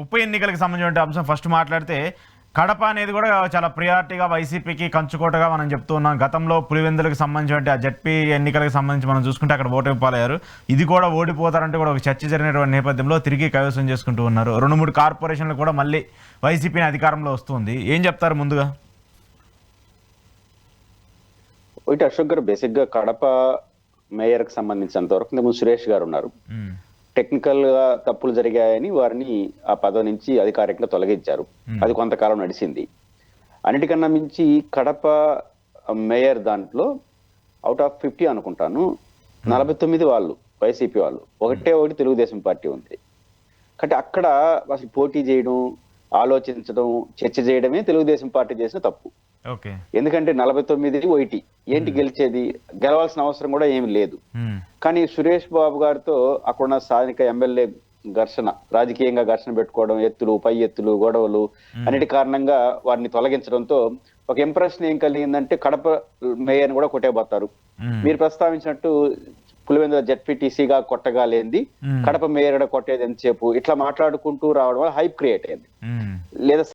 ఉప ఎన్నికలకు సంబంధించిన అంశం ఫస్ట్ మాట్లాడితే కడప అనేది కూడా చాలా ప్రియారిటీగా వైసీపీకి కంచుకోటగా మనం చెప్తూ ఉన్నాం. గతంలో పులివెందులకు సంబంధించిన ఆ జడ్పీ ఎన్నికలకు సంబంధించి మనం చూసుకుంటే అక్కడ ఓటమి పాలయ్యారు. ఇది కూడా ఓడిపోతారంటే కూడా ఒక చర్చ జరిగినటువంటి నేపథ్యంలో తిరిగి కైవసం చేసుకుంటూ ఉన్నారు. 2-3 కార్పొరేషన్లు కూడా మళ్ళీ వైసీపీ అధికారంలో వస్తుంది. ఏం చెప్తారు ముందుగా? ఒకటి అశోక్ గారు, బేసిక్ గా కడప మేయర్ కి సంబంధించినంత వరకు ఇంతకుముందు సురేష్ గారు ఉన్నారు. టెక్నికల్ గా తప్పులు జరిగాయని వారిని ఆ పదవి నుంచి అధికారికంగా తొలగించారు. అది కొంతకాలం నడిచింది. అన్నిటికన్నా మించి కడప మేయర్ దాంట్లో అవుట్ ఆఫ్ 50 అనుకుంటాను 49 వాళ్ళు వైసీపీ వాళ్ళు, ఒకటి తెలుగుదేశం పార్టీ ఉంది. కాబట్టి అక్కడ అసలు పోటీ చేయడం, ఆలోచించడం, చర్చ చేయడమే తెలుగుదేశం పార్టీ చేసిన తప్పు. ఎందుకంటే 49 ఏంటి గెలిచేది? గెలవాల్సిన అవసరం కూడా ఏమి లేదు. కానీ సురేష్ బాబు గారితో అక్కడున్న స్థానిక ఎమ్మెల్యే ఘర్షణ, రాజకీయంగా ఘర్షణ పెట్టుకోవడం, ఎత్తులు పై ఎత్తులు, గొడవలు అన్నిటి కారణంగా వారిని తొలగించడంతో ఒక ఇంప్రెషన్ ఏం కలిగిందంటే కడప మేయర్ని కూడా కొట్టేపోతారు. మీరు ప్రస్తావించినట్టు పులివెందుల జెడ్పీటీసీగా కొట్టగా లేనిది కడప మేయర్ కొట్టేది ఎంతసేపు, ఇట్లా మాట్లాడుకుంటూ రావడం వల్ల హైప్ క్రియేట్ అయింది. లేదా